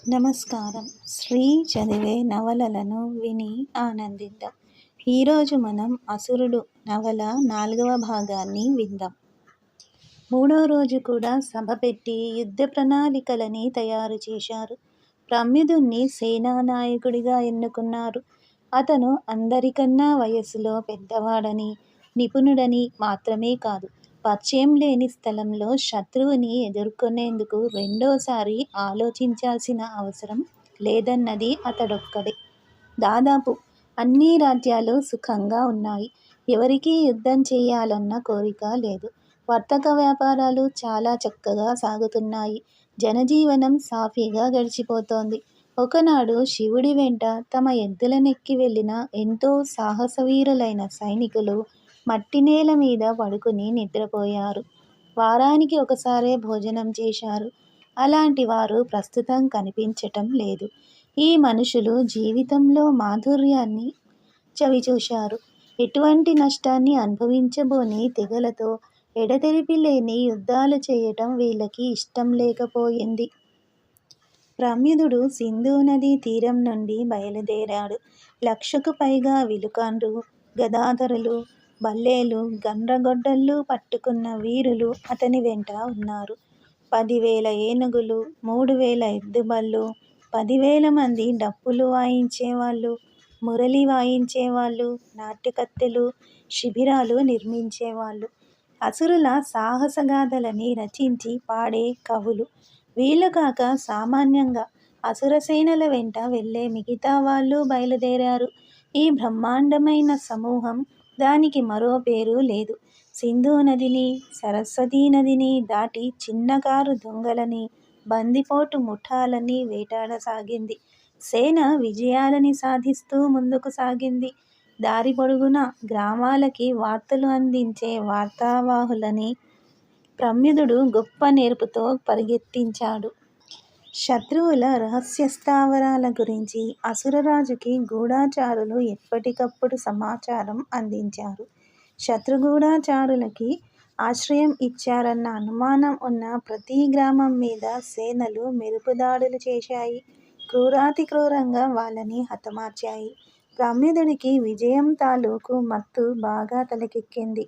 నమస్కారం. శ్రీ చదివే నవలలను విని ఆనందిద్దాం. ఈరోజు మనం అసురుడు నవల 4వ భాగాన్ని విందాం. 3వ రోజు కూడా సభ పెట్టి యుద్ధ ప్రణాళికలని తయారు చేశారు. ప్రమ్యుదుణ్ణి సేనానాయకుడిగా ఎన్నుకున్నారు. అతను అందరికన్నా వయస్సులో పెద్దవాడని, నిపుణుడని మాత్రమే కాదు, పరిచయం లేని స్థలంలో శత్రువుని ఎదుర్కొనేందుకు రెండోసారి ఆలోచించాల్సిన అవసరం లేదన్నది అతడొక్కడే. దాదాపు అన్ని రాజ్యాలు సుఖంగా ఉన్నాయి. ఎవరికీ యుద్ధం చేయాలన్న కోరిక లేదు. వర్తక వ్యాపారాలు చాలా చక్కగా సాగుతున్నాయి. జనజీవనం సాఫీగా గడిచిపోతోంది. ఒకనాడు శివుడి వెంట తమ ఎద్దులనెక్కి వెళ్ళిన ఎంతో సాహసవీరులైన సైనికులు మట్టినేల మీద పడుకుని నిద్రపోయారు. వారానికి ఒకసారే భోజనం చేశారు. అలాంటి వారు ప్రస్తుతం కనిపించటం లేదు. ఈ మనుషులు జీవితంలో మాధుర్యాన్ని చవిచూశారు. ఎటువంటి నష్టాన్ని అనుభవించబోని తెగలతో ఎడతెరిపి లేని యుద్ధాలు చేయటం వీళ్ళకి ఇష్టం లేకపోయింది. ప్రమ్యుదుడు సింధు నదీ తీరం నుండి బయలుదేరాడు. 1,00,000కు పైగా విలుకాండ్రు, గదాధరులు, బల్లేలు, గండ్రగొడ్డళ్ళు పట్టుకున్న వీరులు అతని వెంట ఉన్నారు. 10,000 ఏనుగులు, 3,000 ఎద్దుబళ్ళు, 10,000 మంది డప్పులు వాయించేవాళ్ళు, మురళి వాయించేవాళ్ళు, నాట్యకత్తెలు, శిబిరాలు నిర్మించేవాళ్ళు, అసురుల సాహసగాథలని రచించి పాడే కవులు. వీళ్ళు కాక సామాన్యంగా అసురసేనల వెంట వెళ్ళే మిగతా వాళ్ళు బయలుదేరారు. ఈ బ్రహ్మాండమైన సమూహం, దానికి మరో పేరు లేదు, సింధు నదిని, సరస్వతీ నదిని దాటి చిన్నకారు దొంగలని, బందిపోటు ముఠాలని వేటాడసాగింది. సేన విజయాలని సాధిస్తూ ముందుకు సాగింది. దారి పొడుగునా గ్రామాలకి వార్తలు అందించే వార్తావాహులని ప్రమ్యుదుడు గొప్ప నేర్పుతో పరిగెత్తించాడు. శత్రువుల రహస్య స్థావరాల గురించి అసురరాజుకి గూఢచారులు ఎప్పటికప్పుడు సమాచారం అందించారు. శత్రుగూఢచారులకి ఆశ్రయం ఇచ్చారన్న అనుమానం ఉన్న ప్రతి గ్రామం మీద సేనలు మెరుపుదాడులు చేశాయి. క్రూరాతి క్రూరంగా వాళ్ళని హతమార్చాయి. ప్రమ్యుదుడికి విజయం తాలూకు మత్తు బాగా తలకెక్కింది.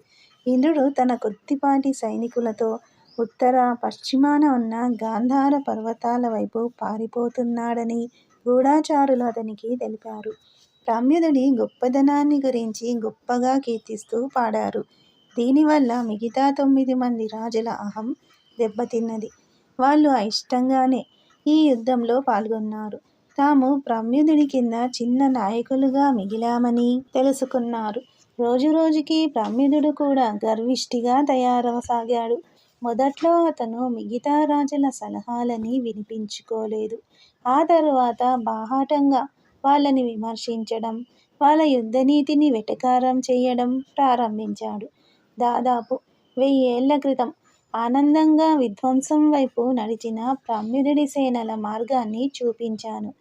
ఇంద్రుడు తన కొద్దిపాటి సైనికులతో ఉత్తర, పశ్చిమాన ఉన్న గాంధార పర్వతాల వైపు పారిపోతున్నాడని గూఢచారులు అతనికి తెలిపారు. ప్రమ్యుదుడి గొప్పదనాన్ని గురించి గొప్పగా కీర్తిస్తూ పాడారు. దీనివల్ల మిగతా 9 మంది రాజుల అహం దెబ్బతిన్నది. వాళ్ళు అయిష్టంగానే ఈ యుద్ధంలో పాల్గొన్నారు. తాము ప్రమ్యుదుడి కింద చిన్న నాయకులుగా మిగిలామని తెలుసుకున్నారు. రోజురోజుకీ ప్రమ్యుదుడు కూడా గర్విష్ఠిగా తయారవసాగాడు. మొదట్లో అతను మిగతా రాజుల సలహాలని వినిపించుకోలేదు. ఆ తరువాత బాహాటంగా వాళ్ళని విమర్శించడం, వాళ్ళ యుద్ధనీతిని వెటకారం చెయ్యడం ప్రారంభించాడు. దాదాపు 1000 ఏళ్ల క్రితం ఆనందంగా విధ్వంసం వైపు నడిచిన ప్రమ్యుదుడి సేనల మార్గాన్ని చూపించాను.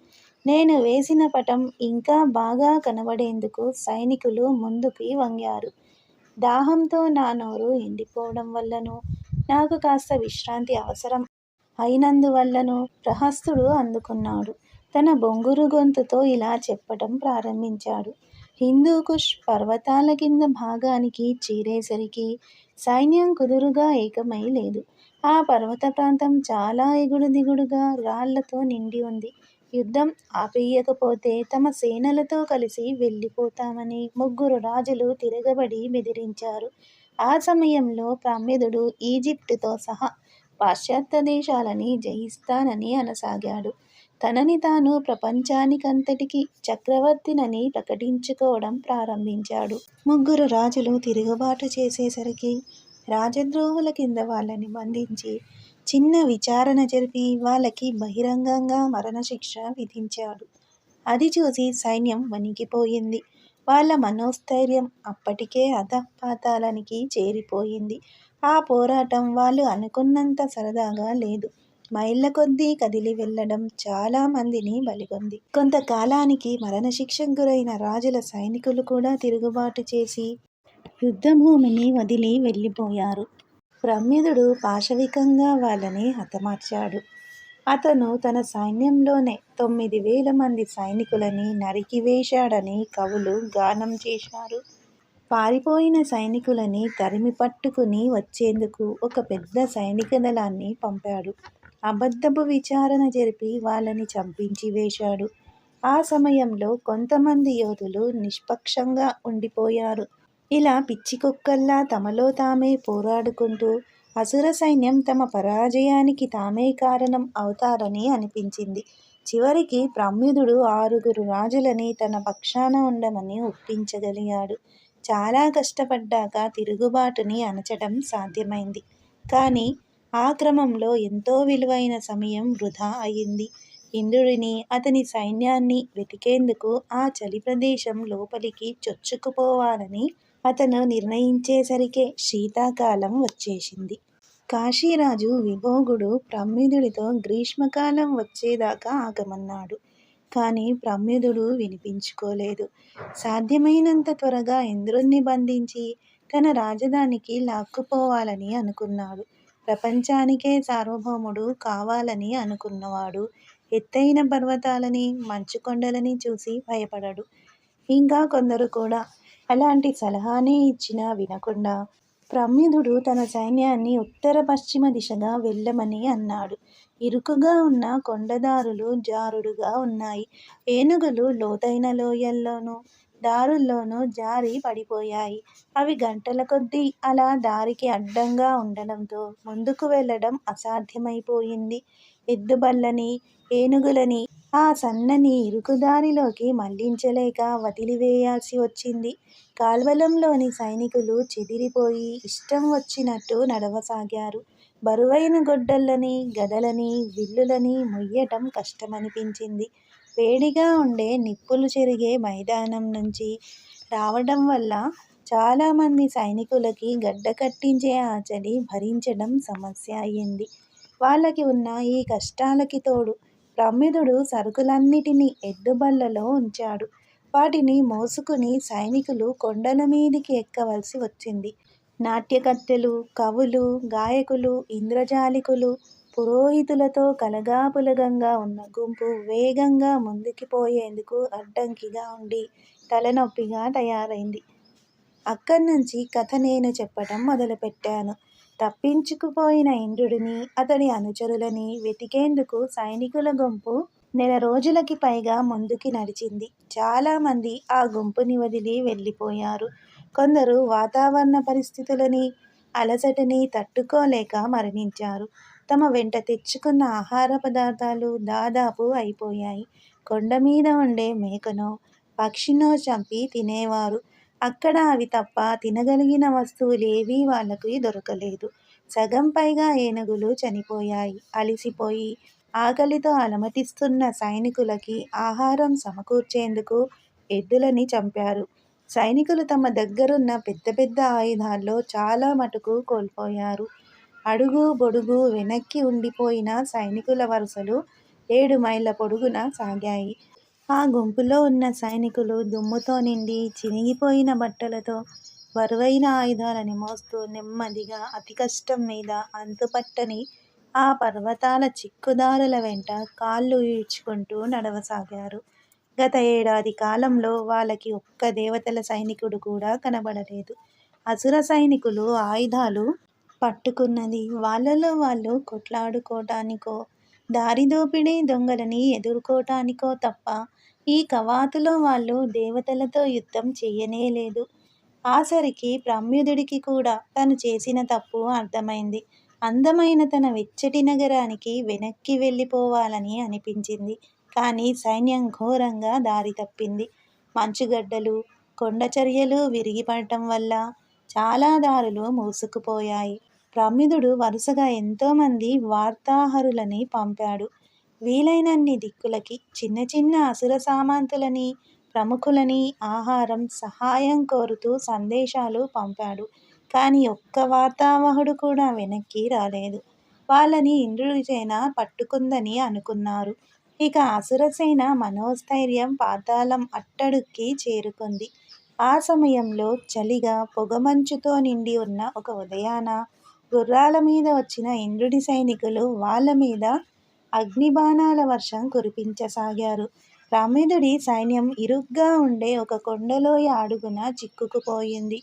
నేను వేసిన పటం ఇంకా బాగా కనబడేందుకు సైనికులు ముందుకి వంగారు. దాహంతో నా నోరు ఎండిపోవడం వల్లనూ, నాకు కాస్త విశ్రాంతి అవసరం అయినందువల్లనూ ప్రహస్తుడు అందుకున్నాడు. తన బొంగురు గొంతుతో ఇలా చెప్పటం ప్రారంభించాడు. హిందూకుష్ పర్వతాల కింద భాగానికి చేరేసరికి సైన్యం కుదురుగా ఏకమై లేదు. ఆ పర్వత ప్రాంతం చాలా ఎగుడు దిగుడుగా రాళ్లతో నిండి ఉంది. యుద్ధం ఆపెయ్యకపోతే తమ సేనలతో కలిసి వెళ్ళిపోతామని 3 రాజులు తిరగబడి బెదిరించారు. ఆ సమయంలో ప్రమ్యుదుడు ఈజిప్టుతో సహా పాశ్చాత్య దేశాలని జయిస్తానని అనసాగాడు. తనని తాను ప్రపంచానికంతటికీ చక్రవర్తినని ప్రకటించుకోవడం ప్రారంభించాడు. 3 రాజులు తిరుగుబాటు చేసేసరికి రాజద్రోహుల కింద వాళ్ళని బంధించి చిన్న విచారణ జరిపి వాళ్ళకి బహిరంగంగా మరణశిక్ష విధించాడు. అది చూసి సైన్యం వణికిపోయింది. వాళ్ళ మనోస్థైర్యం అప్పటికే అధఃపాతాళానికి చేరిపోయింది. ఆ పోరాటం వాళ్ళు అనుకున్నంత సరదాగా లేదు. మైళ్ళ కొద్దీ కదిలి వెళ్ళడం చాలా మందిని బలిగొంది. కొంతకాలానికి మరణశిక్షకు గురైన రాజుల సైనికులు కూడా తిరుగుబాటు చేసి యుద్ధభూమిని వదిలి వెళ్ళిపోయారు. ప్రమ్యుదుడు పాశవికంగా వాళ్ళని హతమార్చాడు. అతను తన సైన్యంలోనే 9,000 మంది సైనికులని నరికివేశాడని కవులు గానం చేశారు. పారిపోయిన సైనికులని తరిమి పట్టుకుని వచ్చేందుకు ఒక పెద్ద సైనిక దళాన్ని పంపాడు. అబద్ధపు విచారణ జరిపి వాళ్ళని చంపించి వేశాడు. ఆ సమయంలో కొంతమంది యోధులు నిష్పక్షంగా ఉండిపోయారు. ఇలా పిచ్చికుక్కల్లా తమలో తామే పోరాడుకుంటూ అసుర సైన్యం తమ పరాజయానికి తామే కారణం అవుతారని అనిపించింది. చివరికి ప్రమ్యుదుడు 6 రాజులని తన పక్షాన ఉండమని ఒప్పించగలిగాడు. చాలా కష్టపడ్డాక తిరుగుబాటుని అణచడం సాధ్యమైంది. కానీ ఆ క్రమంలో ఎంతో విలువైన సమయం వృధా అయింది. ఇంద్రుడిని, అతని సైన్యాన్ని వెతికేందుకు ఆ చలి ప్రదేశం లోపలికి చొచ్చుకుపోవాలని అతను నిర్ణయించేసరికే శీతాకాలం వచ్చేసింది. కాశీరాజు విభోగుడు ప్రమ్యుదుడితో గ్రీష్మకాలం వచ్చేదాకా ఆగమన్నాడు. కానీ ప్రమ్యుదుడు వినిపించుకోలేదు. సాధ్యమైనంత త్వరగా ఇంద్రుణ్ణి బంధించి తన రాజధానికి లాక్కుపోవాలని అనుకున్నాడు. ప్రపంచానికే సార్వభౌముడు కావాలని అనుకున్నవాడు ఎత్తైన పర్వతాలని, మంచుకొండలని చూసి భయపడడు. ఇంకా కొందరు కూడా అలాంటి సలహానే ఇచ్చినా వినకుండా ప్రమ్యుదుడు తన సైన్యాన్ని ఉత్తర పశ్చిమ దిశగా వెళ్ళమని అన్నాడు. ఇరుకుగా ఉన్న కొండదారులు జారుడుగా ఉన్నాయి. ఏనుగులు లోతైన లోయల్లోనూ, దారుల్లోనూ జారి పడిపోయాయి. అవి గంటల కొద్దీ అలా దారికి అడ్డంగా ఉండడంతో ముందుకు వెళ్ళడం అసాధ్యమైపోయింది. ఎద్దుబళ్ళని, ఏనుగులని ఆ సన్నని ఇరుకుదారిలోకి మళ్లించలేక వదిలివేయాల్సి వచ్చింది. కాల్వలంలోని సైనికులు చెదిరిపోయి ఇష్టం వచ్చినట్టు నడవసాగారు. బరువైన గొడ్డళ్ళని, గదలని, విల్లులని మొయ్యటం కష్టమనిపించింది. వేడిగా ఉండే నిప్పులు చెరిగే మైదానం నుంచి రావడం వల్ల చాలామంది సైనికులకి గడ్డ కట్టించే ఆ చలి భరించడం సమస్య అయింది. వాళ్ళకి ఉన్న ఈ కష్టాలకి తోడు ప్రమ్యుదుడు సరుకులన్నిటినీ ఎద్దుబళ్ళలో ఉంచాడు. వాటిని మోసుకుని సైనికులు కొండల మీదికి ఎక్కవలసి వచ్చింది. నాట్యకత్తెలు, కవులు, గాయకులు, ఇంద్రజాలికులు, పురోహితులతో కలగాపులగంగా ఉన్న గుంపు వేగంగా ముందుకి పోయేందుకు అడ్డంకిగా ఉండి తలనొప్పిగా తయారైంది. అక్కడ్నుంచి కథ నేను చెప్పటం మొదలుపెట్టాను. తప్పించుకుపోయిన ఇంద్రుడిని, అతడి అనుచరులని వెతికేందుకు సైనికుల గుంపు 1 రోజులకి పైగా ముందుకి నడిచింది. చాలామంది ఆ గుంపుని వదిలి వెళ్ళిపోయారు. కొందరు వాతావరణ పరిస్థితులని, అలసటని తట్టుకోలేక మరణించారు. తమ వెంట తెచ్చుకున్న ఆహార పదార్థాలు దాదాపు అయిపోయాయి. కొండమీద ఉండే మేకనో, పక్షినో చంపి తినేవారు. అక్కడ అవి తప్ప తినగలిగిన వస్తువులేవీ వాళ్ళకి దొరకలేదు. సగం పైగా ఏనుగులు చనిపోయాయి. అలిసిపోయి ఆకలితో అలమటిస్తున్న సైనికులకి ఆహారం సమకూర్చేందుకు ఎద్దులని చంపారు. సైనికులు తమ దగ్గరున్న పెద్ద పెద్ద ఆయుధాల్లో చాలా మటుకు కోల్పోయారు. అడుగు పొడుగు వెనక్కి ఉండిపోయిన సైనికుల వరుసలు 7 మైళ్ళ పొడుగున సాగాయి. ఆ గుంపులో ఉన్న సైనికులు దుమ్ముతో నిండి, చినిగిపోయిన బట్టలతో, బరువైన ఆయుధాలని మోస్తూ నెమ్మదిగా అతి కష్టం మీద అంతుపట్టని ఆ పర్వతాల చిక్కుదారుల వెంట కాళ్ళు ఈడ్చుకుంటూ నడవసాగారు. గత ఏడాది కాలంలో వాళ్ళకి ఒక్క దేవతల సైనికుడు కూడా కనబడలేదు. అసుర సైనికులు ఆయుధాలు పట్టుకున్నది వాళ్ళలో వాళ్ళు కొట్లాడుకోటానికో, దారిదోపిడీ దొంగలని ఎదుర్కోటానికో తప్ప ఈ కవాతులో వాళ్ళు దేవతలతో యుద్ధం చెయ్యనేలేదు. ఆసరికి ప్రమ్యుదుడికి కూడా తను చేసిన తప్పు అర్థమైంది. అందమైన తన వెచ్చటి నగరానికి వెనక్కి వెళ్ళిపోవాలని అనిపించింది. కానీ సైన్యం ఘోరంగా దారి తప్పింది. మంచుగడ్డలు, కొండచరియలు విరిగిపడటం వల్ల చాలా దారులు మూసుకుపోయాయి. ప్రమ్యుదుడు వరుసగా ఎంతోమంది వార్తాహరులని పంపాడు. వీలైనన్ని దిక్కులకి చిన్న చిన్న అసుర సామంతులని, ప్రముఖులని ఆహారం, సహాయం కోరుతూ సందేశాలు పంపాడు. కానీ ఒక్క వార్తావాహకుడు కూడా వెనక్కి రాలేదు. వాళ్ళని ఇంద్రుడి సేన పట్టుకుందని అనుకున్నారు. ఇక అసురసేన మనోస్థైర్యం పాతాళం అట్టడుక్కి చేరుకుంది. ఆ సమయంలో చలిగా పొగమంచుతో నిండి ఉన్న ఒక ఉదయాన గుర్రాల మీద వచ్చిన ఇంద్రుడి సైనికులు వాళ్ళ మీద అగ్నిబాణాల వర్షం కురిపించసాగారు. ప్రమిదుడి సైన్యం ఇరుగ్గా ఉండే ఒక కొండలోయ అడుగున చిక్కుకుపోయింది.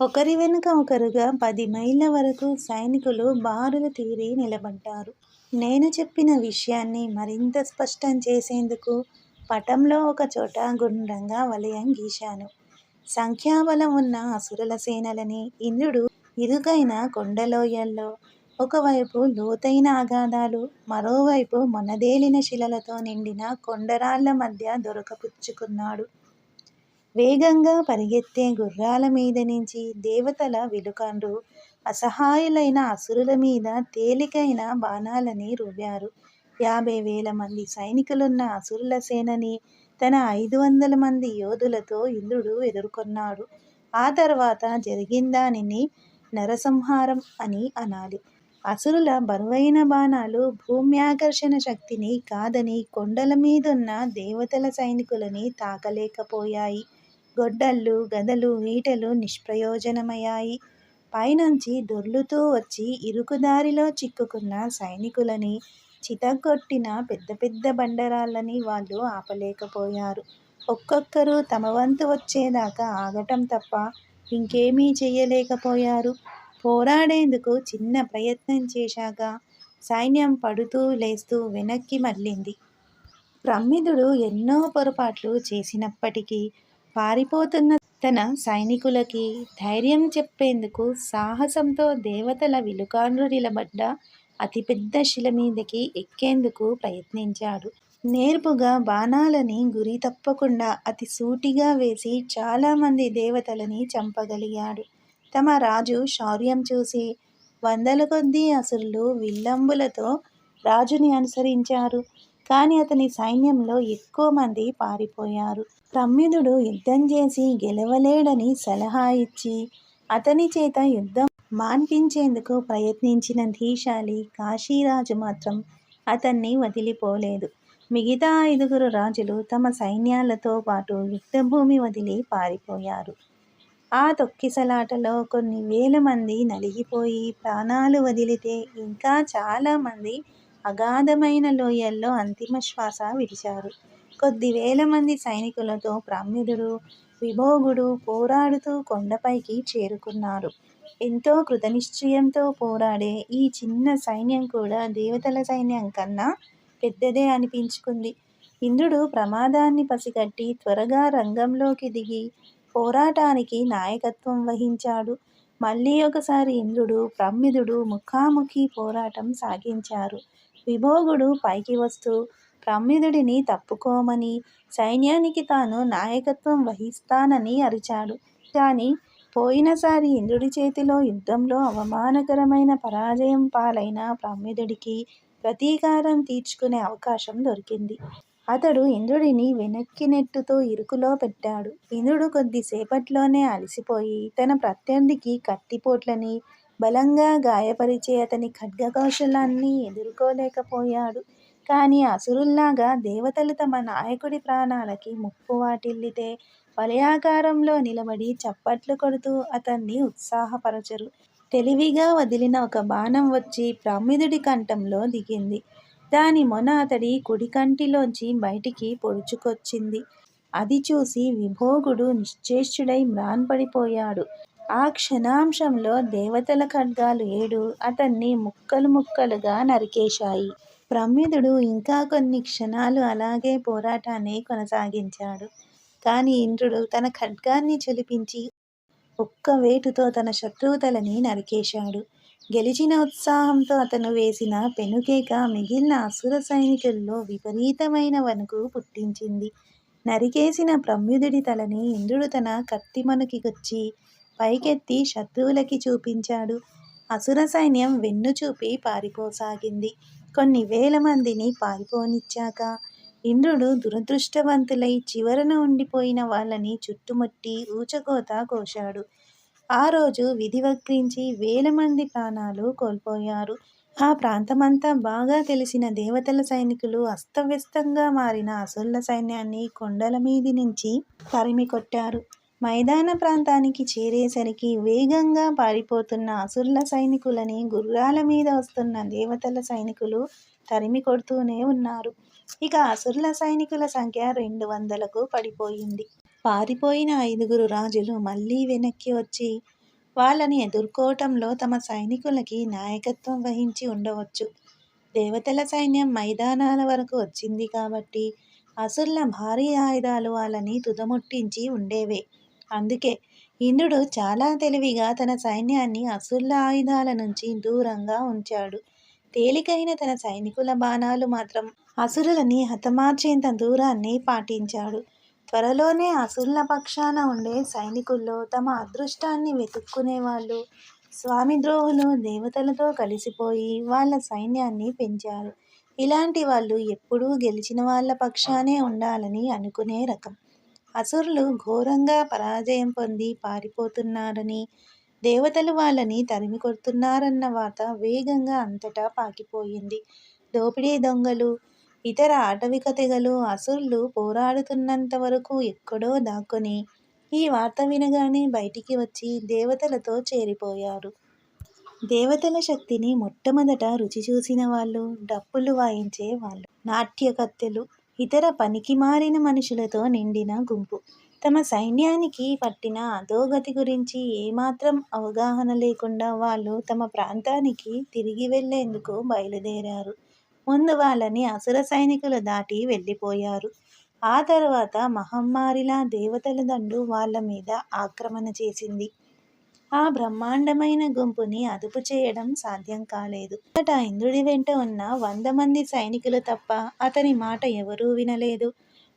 ఒకరి వెనుక ఒకరుగా 10 మైళ్ళ వరకు సైనికులు బారులు తీరి నిలబడ్డారు. నేను చెప్పిన విషయాన్ని మరింత స్పష్టం చేసేందుకు పటంలో ఒక చోట గుండ్రంగా వలయం గీశాను. సంఖ్యాబలం ఉన్న అసురుల సేనలని ఇంద్రుడు ఇరుకైన కొండలోయల్లో, ఒకవైపు లోతైన అగాధాలు, మరోవైపు మొనదేలిన శిలలతో నిండిన కొండరాళ్ల మధ్య దొరకపుచ్చుకున్నాడు. వేగంగా పరిగెత్తే గుర్రాల మీద నుంచి దేవతల విలుకాండ్రు అసహాయులైన అసురుల మీద తేలికైన బాణాలని రువ్వారు. 50,000 మంది సైనికులున్న అసురుల సేనని తన 500 మంది యోధులతో ఇంద్రుడు ఎదుర్కొన్నాడు. ఆ తర్వాత జరిగిందానిని నరసంహారం అని అనాలి. అసురుల బరువైన బాణాలు భూమ్యాకర్షణ శక్తిని కాదని కొండల మీదున్న దేవతల సైనికులని తాకలేకపోయాయి. గొడ్డళ్ళు, గదలు, ఈటెలు నిష్ప్రయోజనమయ్యాయి. పైనుంచి దొర్లుతూ వచ్చి ఇరుకుదారిలో చిక్కుకున్న సైనికులని, చితగ్గొట్టిన పెద్ద పెద్ద బండరాళ్ళని వాళ్ళు ఆపలేకపోయారు. ఒక్కొక్కరు తమ వంతు వచ్చేదాకా ఆగటం తప్ప ఇంకేమీ చెయ్యలేకపోయారు. పోరాడేందుకు చిన్న ప్రయత్నం చేశాక సైన్యం పడుతూ లేస్తూ వెనక్కి మళ్ళింది. ప్రమిదుడు ఎన్నో పొరపాట్లు చేసినప్పటికీ పారిపోతున్న తన సైనికులకి ధైర్యం చెప్పేందుకు సాహసంతో దేవతల విలుకాండ్రు నిలబడ్డ అతిపెద్ద శిల మీదకి ఎక్కేందుకు ప్రయత్నించాడు. నేర్పుగా బాణాలని గురి తప్పకుండా అతి సూటిగా వేసి చాలామంది దేవతలని చంపగలిగాడు. తమ రాజు శౌర్యం చూసి వందల కొద్దీ అసురులు విల్లంబులతో రాజుని అనుసరించారు. కానీ అతని సైన్యంలో ఎక్కువ మంది పారిపోయారు. ప్రమిదుడు యుద్ధం చేసి గెలవలేడని సలహా ఇచ్చి అతని చేత యుద్ధం మాన్పించేందుకు ప్రయత్నించిన ధీశాలి కాశీరాజు మాత్రం అతన్ని వదిలిపోలేదు. మిగతా 5 రాజులు తమ సైన్యాలతో పాటు యుద్ధభూమి వదిలి పారిపోయారు. ఆ తొక్కిసలాటలో కొన్ని వేల మంది నలిగిపోయి ప్రాణాలు వదిలితే ఇంకా చాలామంది అగాధమైన లోయల్లో అంతిమ శ్వాస విడిచారు. కొద్ది వేల మంది సైనికులతో ప్రమిదుడు, విభోగుడు పోరాడుతూ కొండపైకి చేరుకున్నారు. ఎంతో కృతనిశ్చయంతో పోరాడే ఈ చిన్న సైన్యం కూడా దేవతల సైన్యం కన్నా పెద్దదే అనిపించుకుంది. ఇంద్రుడు ప్రమాదాన్ని పసిగట్టి త్వరగా రంగంలోకి దిగి పోరాటానికి నాయకత్వం వహించాడు. మళ్ళీ ఒకసారి ఇంద్రుడు, ప్రమిదుడు ముఖాముఖి పోరాటం సాగించారు. విభోగుడు పైకి వస్తూ ప్రమిదుడిని తప్పుకోమని, సైన్యానికి తాను నాయకత్వం వహిస్తానని అరిచాడు. కానీ పోయినసారి ఇంద్రుడి చేతిలో యుద్ధంలో అవమానకరమైన పరాజయం పాలైన ప్రమిదుడికి ప్రతీకారం తీర్చుకునే అవకాశం దొరికింది. అతడు ఇంద్రుడిని వెనక్కి నెట్టుతూ ఇరుకులో పెట్టాడు. ఇంద్రుడు కొద్దిసేపట్లోనే అలసిపోయి తన ప్రత్యర్థికి కత్తిపోట్లని బలంగా గాయపరిచే అతని ఖడ్గకౌశలాన్ని ఎదుర్కోలేకపోయాడు. కానీ అసురుల్లాగా దేవతలు తమ నాయకుడి ప్రాణాలకి ముప్పు వాటిల్లితే వలయాకారంలో నిలబడి చప్పట్లు కొడుతూ అతన్ని ఉత్సాహపరచరు. తెలివిగా వదిలిన ఒక బాణం వచ్చి ప్రమిదుడి కంఠంలో దిగింది. దాని మొన అతడి కుడి కంటిలోంచి బయటికి పొడుచుకొచ్చింది. అది చూసి విభోగుడు నిశ్చేష్టుడై మ్రాన్పడిపోయాడు. ఆ క్షణాంశంలో దేవతల ఖడ్గాలు 7 అతన్ని ముక్కలు ముక్కలుగా నరికేశాయి. ప్రమిదుడు ఇంకా కొన్ని క్షణాలు అలాగే పోరాటాన్ని కొనసాగించాడు. కానీ ఇంద్రుడు తన ఖడ్గాన్ని ఝళిపించి ఒక్క వేటుతో తన శత్రువు తలని నరికేశాడు. గెలిచిన ఉత్సాహంతో అతను వేసిన పెనుకేక మిగిలిన అసుర సైనికుల్లో విపరీతమైన వణుకు పుట్టించింది. నరికేసిన ప్రమిదుడి తలని ఇంద్రుడు తన కత్తిమణుకి గుచ్చి పైకెత్తి శత్రువులకి చూపించాడు. అసుర సైన్యం వెన్ను చూపి పారిపోసాగింది. కొన్ని వేల మందిని పారిపోనిచ్చాక ఇంద్రుడు దురదృష్టవంతులై చివరన ఉండిపోయిన వాళ్ళని చుట్టుముట్టి ఊచకోత కోశాడు. ఆ రోజు విధి వక్రించి వేల మంది ప్రాణాలు కోల్పోయారు. ఆ ప్రాంతమంతా బాగా తెలిసిన దేవతల సైనికులు అస్తవ్యస్తంగా మారిన అసురుల సైన్యాన్ని కొండల మీది నుంచి తరిమికొట్టారు. మైదాన ప్రాంతానికి చేరేసరికి వేగంగా పారిపోతున్న అసురుల సైనికులని గుర్రాల మీద వస్తున్న దేవతల సైనికులు తరిమి కొడుతూనే ఉన్నారు. ఇక అసురుల సైనికుల సంఖ్య 200కు పడిపోయింది. పారిపోయిన 5గురు రాజులు మళ్ళీ వెనక్కి వచ్చి వాళ్ళని ఎదుర్కోవటంలో తమ సైనికులకి నాయకత్వం వహించి ఉండవచ్చు. దేవతల సైన్యం మైదానాల వరకు వచ్చింది కాబట్టి అసురుల భారీ ఆయుధాలు వాళ్ళని తుదముట్టించి ఉండేవే. అందుకే ఇంద్రుడు చాలా తెలివిగా తన సైన్యాన్ని అసురుల ఆయుధాల నుంచి దూరంగా ఉంచాడు. తేలికైన తన సైనికుల బాణాలు మాత్రం అసురులని హతమార్చేంత దూరాన్ని పాటించాడు. త్వరలోనే అసురుల పక్షాన ఉండే సైనికుల్లో తమ అదృష్టాన్ని వెతుక్కునేవాళ్ళు, స్వామిద్రోహులు దేవతలతో కలిసిపోయి వాళ్ళ సైన్యాన్ని పెంచారు. ఇలాంటి వాళ్ళు ఎప్పుడూ గెలిచిన వాళ్ళ పక్షానే ఉండాలని అనుకునే రకం. అసురులు ఘోరంగా పరాజయం పొంది పారిపోతున్నారని, దేవతలు వాళ్ళని తరిమి కొడుతున్నారన్న వార్త వేగంగా అంతటా పాకిపోయింది. దోపిడీ దొంగలు, ఇతర ఆటవిక తెగలు అసురులు పోరాడుతున్నంత వరకు ఎక్కడో దాక్కుని ఈ వార్త వినగానే బయటికి వచ్చి దేవతలతో చేరిపోయారు. దేవతల శక్తిని మొట్టమొదట రుచి చూసిన వాళ్ళు డప్పులు వాయించే వాళ్ళు, నాట్యకత్తెలు, ఇతర పనికిమాలిన మనుషులతో నిండిన గుంపు. తమ సైన్యానికి పట్టిన అధోగతి గురించి ఏమాత్రం అవగాహన లేకుండా వాళ్ళు తమ ప్రాంతానికి తిరిగి వెళ్లేందుకు బయలుదేరారు. ముందు వాళ్ళని అసుర సైనికులు దాటి వెళ్ళిపోయారు. ఆ తర్వాత మహమ్మారిలా దేవతల దండు వాళ్ళ మీద ఆక్రమణ చేసింది. ఆ బ్రహ్మాండమైన గుంపుని అదుపు చేయడం సాధ్యం కాలేదు. అంతటా ఇంద్రుడి వెంట ఉన్న 100 మంది సైనికులు తప్ప అతని మాట ఎవరూ వినలేదు.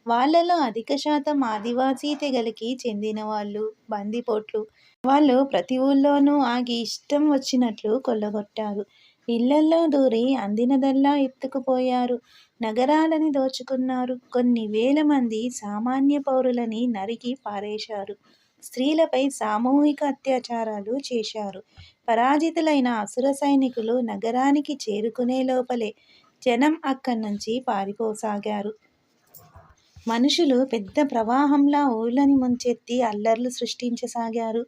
వాళ్ళలో అధిక శాతం ఆదివాసీ తెగలకి చెందిన వాళ్ళు, బందిపోట్లు. వాళ్ళు ప్రతి ఊళ్ళోనూ ఆగి ఇష్టం వచ్చినట్లు కొల్లగొట్టారు. ఇళ్లల్లో దూరి అందినదల్లా ఎత్తుకుపోయారు. నగరాలని దోచుకున్నారు. కొన్ని వేల మంది సామాన్య పౌరులని నరికి పారేశారు. స్త్రీలపై సామూహిక అత్యాచారాలు చేశారు. పరాజితులైన అసుర సైనికులు నగరానికి చేరుకునే లోపలే జనం అక్కడి నుంచి పారిపోసాగారు. మనుషులు పెద్ద ప్రవాహంలా ఊళ్ళని ముంచెత్తి అల్లర్లు సృష్టించసాగారు.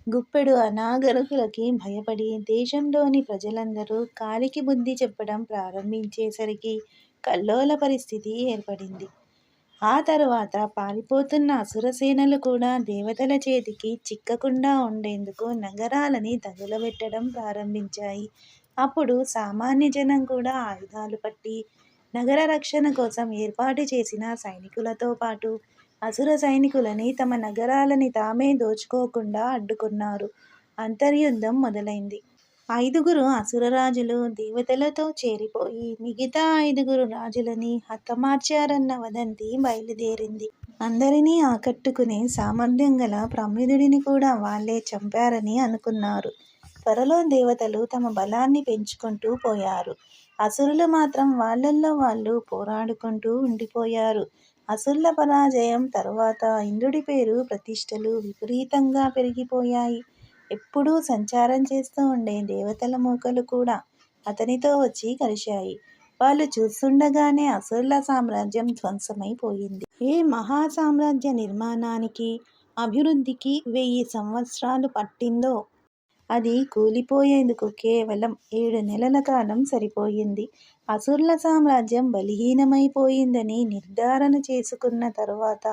గుప్పెడు అనాగరికులకి భయపడి దేశంలోని ప్రజలందరూ కాలికి బుద్ధి చెప్పడం ప్రారంభించేసరికి కల్లోల పరిస్థితి ఏర్పడింది. ఆ తరువాత పారిపోతున్న అసురసేనలు కూడా దేవతల చేతికి చిక్కకుండా ఉండేందుకు నగరాలని తగులబెట్టడం ప్రారంభించాయి. అప్పుడు సామాన్య జనం కూడా ఆయుధాలు పట్టి నగర రక్షణ కోసం ఏర్పాటు చేసిన సైనికులతో పాటు అసుర సైనికులని తమ నగరాలని తామే దోచుకోకుండా అడ్డుకున్నారు. అంతర్యుద్ధం మొదలైంది. 5గురు అసురరాజులు దేవతలతో చేరిపోయి మిగతా 5గురు రాజులని హతమార్చారన్న వదంతి బయలుదేరింది. అందరినీ ఆకట్టుకునే సామర్థ్యం గల ప్రమేదుడిని కూడా వాళ్ళే చంపారని అనుకున్నారు. త్వరలో దేవతలు తమ బలాన్ని పెంచుకుంటూ పోయారు. అసురులు మాత్రం వాళ్ళల్లో వాళ్ళు పోరాడుకుంటూ ఉండిపోయారు. అసురుల పరాజయం తరువాత ఇంద్రుడి పేరు ప్రతిష్టలు విపరీతంగా పెరిగిపోయాయి. ఎప్పుడూ సంచారం చేస్తూ ఉండే దేవతల మూకలు కూడా అతనితో వచ్చి కలిశాయి. వాళ్ళు చూస్తుండగానే అసురుల సామ్రాజ్యం ధ్వంసమైపోయింది. ఏ మహా సామ్రాజ్య నిర్మాణానికి, అభివృద్ధికి 1000 సంవత్సరాలు పట్టిందో అది కూలిపోయేందుకు కేవలం 7 నెలల కాలం సరిపోయింది. అసురుల సామ్రాజ్యం బలహీనమైపోయిందని నిర్ధారణ చేసుకున్న తరువాత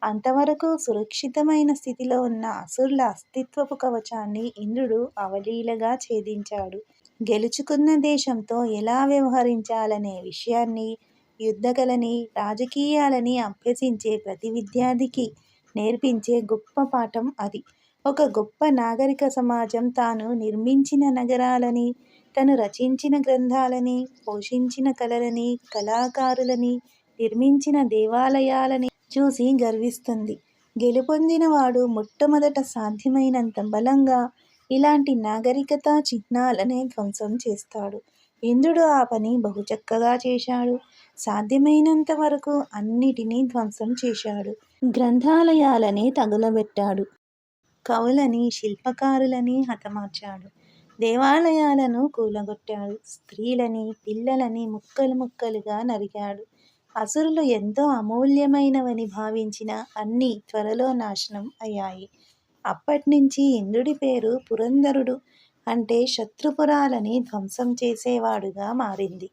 అంతవరకు సురక్షితమైన స్థితిలో ఉన్న అసురుల అస్తిత్వపు కవచాన్ని ఇంద్రుడు అవలీలగా ఛేదించాడు. గెలుచుకున్న దేశంతో ఎలా వ్యవహరించాలనే విషయాన్ని, యుద్ధకళని, రాజకీయాలని అభ్యసించే ప్రతి విద్యార్థికి నేర్పించే గొప్ప పాఠం అది. ఒక గొప్ప నాగరిక సమాజం తాను నిర్మించిన నగరాలని, తను రచించిన గ్రంథాలని, పోషించిన కళలని, కళాకారులని, నిర్మించిన దేవాలయాలని చూసి గర్విస్తుంది. గెలుపొందిన వాడు మొట్టమొదట సాధ్యమైనంత బలంగా ఇలాంటి నాగరికతా చిహ్నాలనే ధ్వంసం చేస్తాడు. ఇంద్రుడు ఆ పని బహుచక్కగా చేశాడు. సాధ్యమైనంత వరకు అన్నిటినీ ధ్వంసం చేశాడు. గ్రంథాలయాలని తగులబెట్టాడు. కవులని, శిల్పకారులని హతమార్చాడు. దేవాలయాలను కూలగొట్టాడు. స్త్రీలని, పిల్లలని ముక్కలు ముక్కలుగా నరికాడు. అసురులు ఎంతో అమూల్యమైనవని భావించిన అన్నీ త్వరలో నాశనం అయ్యాయి. అప్పట్నుంచి ఇంద్రుడి పేరు పురంధరుడు, అంటే శత్రుపురాలని ధ్వంసం చేసేవాడుగా మారింది.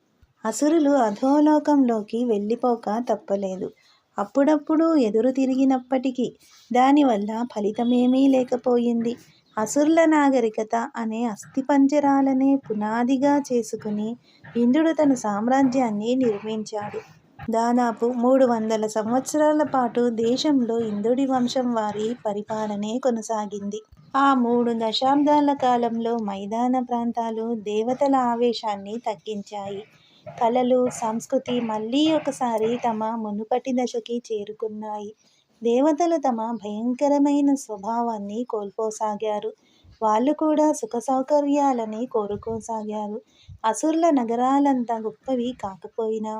అసురులు అధోలోకంలోకి వెళ్ళిపోక తప్పలేదు. అప్పుడప్పుడు ఎదురు తిరిగినప్పటికీ దానివల్ల ఫలితమేమీ లేకపోయింది. అసురుల నాగరికత అనే అస్థిపంజరాలనే పునాదిగా చేసుకుని ఇంద్రుడు తన సామ్రాజ్యాన్ని నిర్మించాడు. దాదాపు 300 సంవత్సరాల పాటు దేశంలో ఇంద్రుడి వంశం వారి పరిపాలనే కొనసాగింది. ఆ 3 దశాబ్దాల కాలంలో మైదాన ప్రాంతాలు దేవతల ఆవేశాన్ని తగ్గించాయి. కళలు, సంస్కృతి మళ్ళీ ఒకసారి తమ మునుపటి దశకి చేరుకున్నాయి. దేవతలు తమ భయంకరమైన స్వభావాన్ని కోల్పోసాగారు. వాళ్ళు కూడా సుఖ సౌకర్యాలని కోరుకోసాగారు. అసురుల నగరాలంత గొప్పవి కాకపోయినా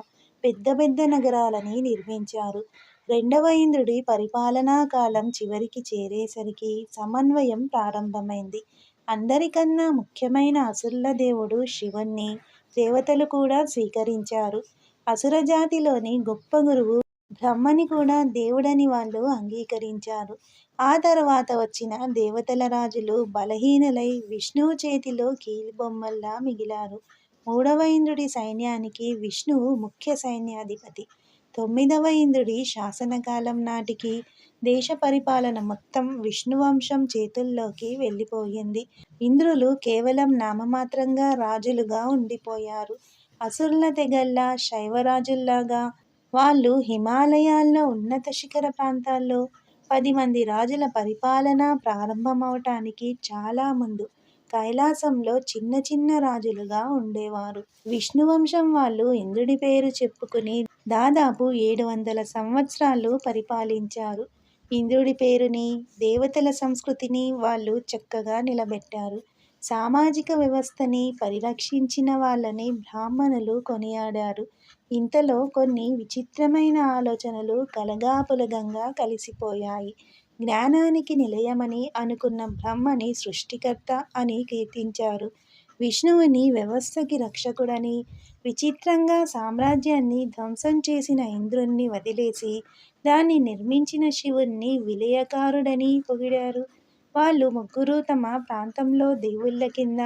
పెద్ద పెద్ద నగరాలని నిర్మించారు. రెండవ ఇంద్రుడి పరిపాలనా కాలం చివరికి చేరేసరికి సమన్వయం ప్రారంభమైంది. అందరికన్నా ముఖ్యమైన అసురుల దేవుడు శివుణ్ణి దేవతలు కూడా స్వీకరించారు. అసుర జాతిలోని గొప్ప గురువు బ్రహ్మని కూడా దేవుడని వాళ్ళు అంగీకరించారు. ఆ తర్వాత వచ్చిన దేవతల రాజులు బలహీనులై విష్ణువు చేతిలో కీలుబొమ్మల్లా మిగిలారు. మూడవ ఇంద్రుడి సైన్యానికి విష్ణువు ముఖ్య సైన్యాధిపతి. 9వ ఇంద్రుడి శాసనకాలం నాటికి దేశ పరిపాలన మొత్తం విష్ణువంశం చేతుల్లోకి వెళ్ళిపోయింది. ఇంద్రులు కేవలం నామమాత్రంగా రాజులుగా ఉండిపోయారు. అసురుల తెగల్లా శైవరాజుల్లాగా వాళ్ళు హిమాలయాల్లో ఉన్నత శిఖర ప్రాంతాల్లో 10 మంది రాజుల పరిపాలన ప్రారంభమవటానికి చాలా ముందు కైలాసంలో చిన్న చిన్న రాజులుగా ఉండేవారు. విష్ణువంశం వాళ్ళు ఇంద్రుడి పేరు చెప్పుకుని దాదాపు 700 సంవత్సరాలు పరిపాలించారు. ఇంద్రుడి పేరుని, దేవతల సంస్కృతిని వాళ్ళు చక్కగా నిలబెట్టారు. సామాజిక వ్యవస్థని పరిరక్షించిన వాళ్ళని బ్రాహ్మణులు కొనియాడారు. ఇంతలో కొన్ని విచిత్రమైన ఆలోచనలు కలగాపులగంగా కలిసిపోయాయి. జ్ఞానానికి నిలయమని అనుకున్న బ్రహ్మని సృష్టికర్త అని కీర్తించారు. విష్ణువుని వ్యవస్థకి రక్షకుడని, విచిత్రంగా సామ్రాజ్యాన్ని ధ్వంసం చేసిన ఇంద్రుణ్ణి వదిలేసి దాన్ని నిర్మించిన శివుణ్ణి విలయకారుడని పొగిడారు. వాళ్ళు ముగ్గురు తమ ప్రాంతంలో దేవుళ్ళ కింద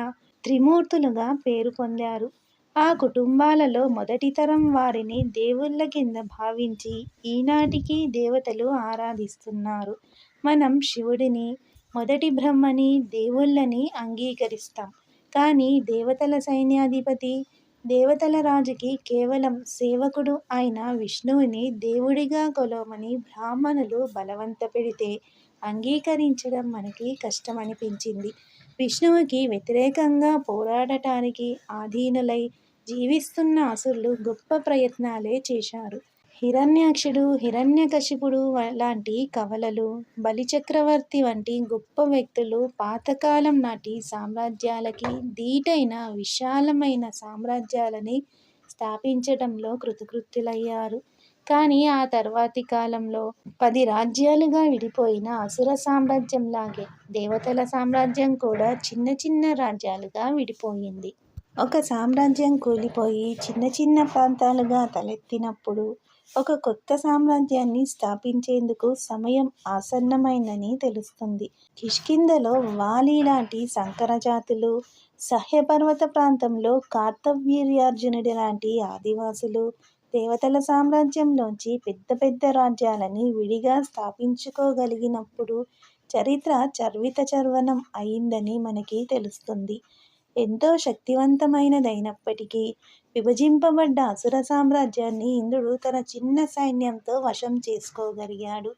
త్రిమూర్తులుగా పేరు పొందారు. ఆ కుటుంబాలలో మొదటి తరం వారిని దేవుళ్ళ కింద భావించి ఈనాటికి దేవతలు ఆరాధిస్తున్నారు. మనం శివుడిని, మొదటి బ్రహ్మని, దేవుళ్ళని అంగీకరిస్తాం. కానీ దేవతల సైన్యాధిపతి, దేవతల రాజుకి కేవలం సేవకుడు అయిన విష్ణువుని దేవుడిగా కొలవమని బ్రాహ్మణులు బలవంత పెడితే అంగీకరించడం మనకి కష్టమనిపించింది. విష్ణువుకి వ్యతిరేకంగా పోరాడటానికి ఆధీనులై జీవిస్తున్న అసురులు గొప్ప ప్రయత్నాలే చేశారు. హిరణ్యాక్షుడు, హిరణ్యకశిపుడు లాంటి కవలలు, బలిచక్రవర్తి వంటి గొప్ప వ్యక్తులు పాతకాలం నాటి సామ్రాజ్యాలకి ధీటైన విశాలమైన సామ్రాజ్యాలని స్థాపించటంలో కృతకృత్యులయ్యారు. కానీ ఆ తర్వాతి కాలంలో 10 రాజ్యాలుగా విడిపోయిన అసుర సామ్రాజ్యంలాగే దేవతల సామ్రాజ్యం కూడా చిన్న చిన్న రాజ్యాలుగా విడిపోయింది. ఒక సామ్రాజ్యం కూలిపోయి చిన్న చిన్న ప్రాంతాలుగా తలెత్తినప్పుడు ఒక కొత్త సామ్రాజ్యాన్ని స్థాపించేందుకు సమయం ఆసన్నమైందని తెలుస్తుంది. కిష్కింధలో వాలి లాంటి సంకరజాతులు, సహ్యపర్వత ప్రాంతంలో కార్తవీర్యార్జునుడి లాంటి ఆదివాసులు దేవతల సామ్రాజ్యంలోంచి పెద్ద పెద్ద రాజ్యాలని విడిగా స్థాపించుకోగలిగినప్పుడు చరిత్ర చర్వితచర్వణం అయిందని మనకి తెలుస్తుంది. ఎంతో శక్తివంతమైనదైనప్పటికీ విభజింపబడ్డ అసుర సామ్రాజ్యాన్ని ఇంద్రుడు తన చిన్న సైన్యంతో వశం చేసుకోగలిగాడు.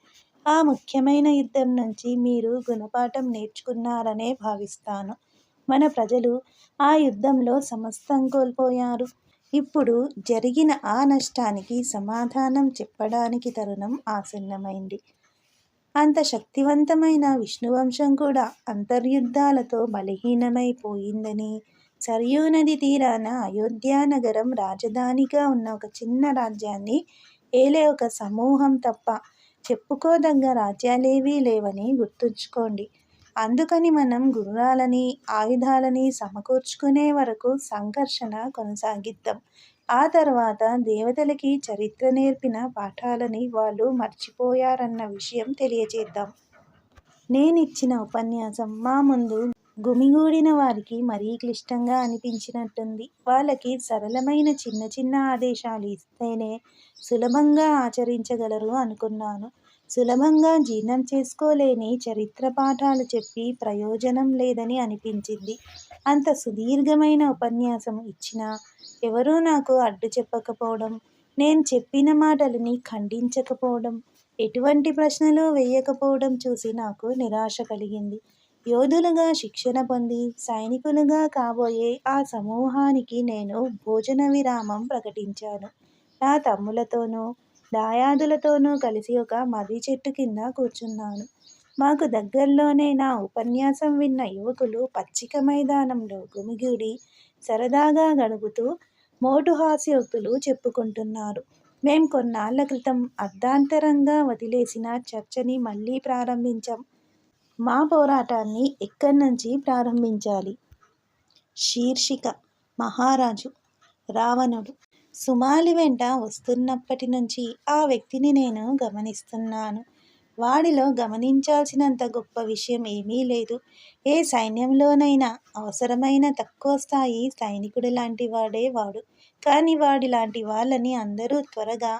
ఆ ముఖ్యమైన యుద్ధం నుంచి మీరు గుణపాఠం నేర్చుకున్నారనే భావిస్తాను. మన ప్రజలు ఆ యుద్ధంలో సమస్తం కోల్పోయారు. ఇప్పుడు జరిగిన ఆ నష్టానికి సమాధానం చెప్పడానికి తరుణం ఆసన్నమైంది. అంత శక్తివంతమైన విష్ణువంశం కూడా అంతర్యుద్ధాలతో బలహీనమైపోయిందని, సరయూ నది తీరాన అయోధ్యానగరం రాజధానిగా ఉన్న ఒక చిన్న రాజ్యాన్ని ఏలే ఒక సమూహం తప్ప చెప్పుకోదగ్గ రాజ్యాలేవీ లేవని గుర్తుంచుకోండి. అందుకని మనం గుర్రాలని, ఆయుధాలని సమకూర్చుకునే వరకు సంఘర్షణ కొనసాగిద్దాం. ఆ తర్వాత దేవతలకి చరిత్ర నేర్పిన పాఠాలని వాళ్ళు మర్చిపోయారన్న విషయం తెలియచేద్దాం. నేనిచ్చిన ఉపన్యాసం మా ముందు గుమిగూడిన వారికి మరీ క్లిష్టంగా అనిపించినట్టుంది. వాళ్ళకి సరళమైన చిన్న చిన్న ఆదేశాలు ఇస్తేనే సులభంగా ఆచరించగలరు అనుకున్నాను. సులభంగా జీర్ణం చేసుకోలేని చరిత్ర పాఠాలు చెప్పి ప్రయోజనం లేదని అనిపించింది. అంత సుదీర్ఘమైన ఉపన్యాసం ఇచ్చినా ఎవరూ నాకు అడ్డు చెప్పకపోవడం, నేను చెప్పిన మాటలని ఖండించకపోవడం, ఎటువంటి ప్రశ్నలు వేయకపోవడం చూసి నాకు నిరాశ కలిగింది. యోధులుగా శిక్షణ పొంది సైనికులుగా కాబోయే ఆ సమూహానికి నేను భోజన విరామం ప్రకటించాను. నా తమ్ములతోనూ, దాయాదులతోనూ కలిసి ఒక మర్రి చెట్టు కింద కూర్చున్నాను. మాకు దగ్గర్లోనే నా ఉపన్యాసం విన్న యువకులు పచ్చిక మైదానంలో గుమిగూడి సరదాగా గడుపుతూ మోటు హాస్యోక్తులు చెప్పుకుంటున్నారు. మేం కొన్నాళ్ల క్రితం అర్ధాంతరంగా వదిలేసిన చర్చని మళ్ళీ ప్రారంభించాం. మా పోరాటాన్ని ఎక్కడ్నుంచి ప్రారంభించాలి? శీర్షిక: మహారాజు. రావణుడు. సుమాలి వెంట వస్తున్నప్పటి నుంచి ఆ వ్యక్తిని నేను గమనిస్తున్నాను. వాడిలో గమనించాల్సినంత గొప్ప విషయం ఏమీ లేదు. ఏ సైన్యంలోనైనా అవసరమైన తక్కువ స్థాయి సైనికుడి లాంటి వాడే వాడు. కానీ వాడిలాంటి వాళ్ళని అందరూ త్వరగా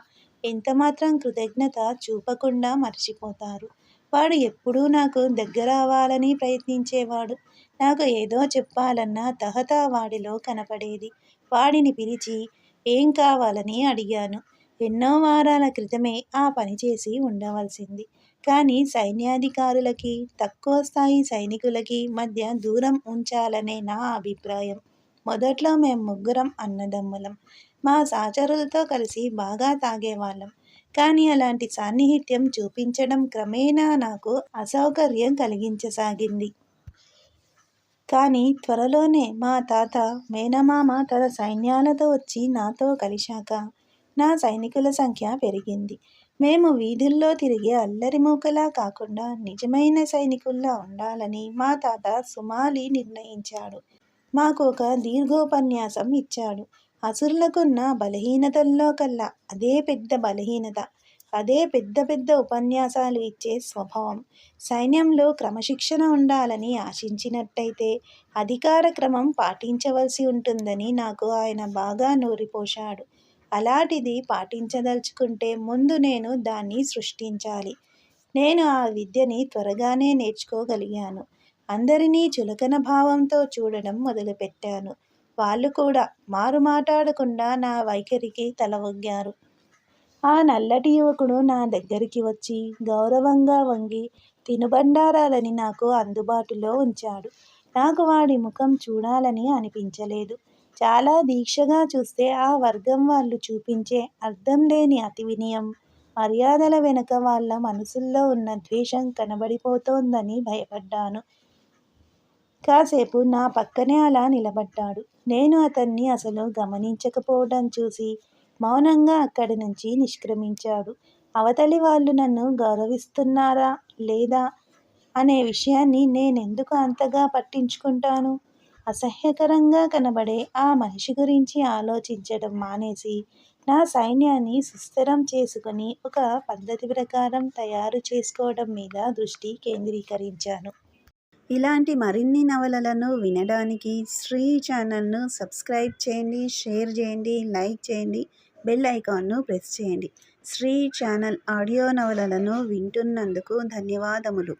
ఎంతమాత్రం కృతజ్ఞత చూపకుండా మర్చిపోతారు. వాడు ఎప్పుడూ నాకు దగ్గరవ్వాలని ప్రయత్నించేవాడు. నాకు ఏదో చెప్పాలన్న తహత వాడిలో కనపడేది. వాడిని పిలిచి ఏం కావాలని అడిగాను. ఎన్నో వారాల క్రితమే ఆ పని చేసి ఉండవలసింది. కానీ సైన్యాధికారులకి, తక్కువ స్థాయి సైనికులకి మధ్య దూరం ఉంచాలనే నా అభిప్రాయం. మొదట్లో మేం ముగ్గురం అన్నదమ్ములం. మా సహచరులతో కలిసి బాగా తాగేవాళ్ళం. కానీ అలాంటి సాన్నిహిత్యం చూపించడం క్రమేణా నాకు అసౌకర్యం కలిగించసాగింది. కానీ త్వరలోనే మా తాత, మేనమామ తన సైన్యాలతో వచ్చి నాతో కలిశాక నా సైనికుల సంఖ్య పెరిగింది. మేము వీధుల్లో తిరిగే అల్లరి మూకలా కాకుండా నిజమైన సైనికుల్లా ఉండాలని మా తాత సుమాలి నిర్ణయించాడు. మాకు ఒక దీర్ఘోపన్యాసం ఇచ్చాడు. అసురులకున్న బలహీనతల్లో కల్లా అదే పెద్ద బలహీనత. అదే పెద్ద పెద్ద ఉపన్యాసాలు ఇచ్చే స్వభావం. సైన్యంలో క్రమశిక్షణ ఉండాలని ఆశించినట్టయితే అధికార క్రమం పాటించవలసి ఉంటుందని నాకు ఆయన బాగా నూరిపోశాడు. అలాంటిది పాటించదలుచుకుంటే ముందు నేను దాన్ని సృష్టించాలి. నేను ఆ విద్యని త్వరగానే నేర్చుకోగలిగాను. అందరినీ చులకన భావంతో చూడడం మొదలుపెట్టాను. వాళ్ళు కూడా మారు మాటాడకుండా నా వైఖరికి తల ఒగ్గారు. ఆ నల్లటి యువకుడు నా దగ్గరికి వచ్చి గౌరవంగా వంగి తినుబండారాలని నాకు అందుబాటులో ఉంచాడు. నాకు వాడి ముఖం చూడాలని అనిపించలేదు. చాలా దీక్షగా చూస్తే ఆ వర్గం వాళ్ళు చూపించే అర్థం లేని అతి వినయం, మర్యాదల వెనుక వాళ్ళ మనసుల్లో ఉన్న ద్వేషం కనబడిపోతోందని భయపడ్డాను. కాసేపు నా పక్కనే అలా నిలబడ్డాడు. నేను అతన్ని అసలు గమనించకపోవడం చూసి మౌనంగా అక్కడి నుంచి నిష్క్రమించాడు. అవతలి వాళ్ళు నన్ను గౌరవిస్తున్నారా లేదా అనే విషయాన్ని నేనెందుకు అంతగా పట్టించుకుంటాను? అసహ్యకరంగా కనబడే ఆ మనిషి గురించి ఆలోచించడం మానేసి నా సైన్యాన్ని సుస్థిరం చేసుకుని ఒక పద్ధతి ప్రకారం తయారు చేసుకోవడం మీద దృష్టి కేంద్రీకరించాను. ఇలాంటి మరిన్ని నవలలను వినడానికి శ్రీ ఛానల్ను సబ్స్క్రైబ్ చేయండి, షేర్ చేయండి, లైక్ చేయండి, బెల్ ఐకాన్ను ప్రెస్ చేయండి. శ్రీ ఛానల్ ఆడియో నవలలను వింటున్నందుకు ధన్యవాదములు.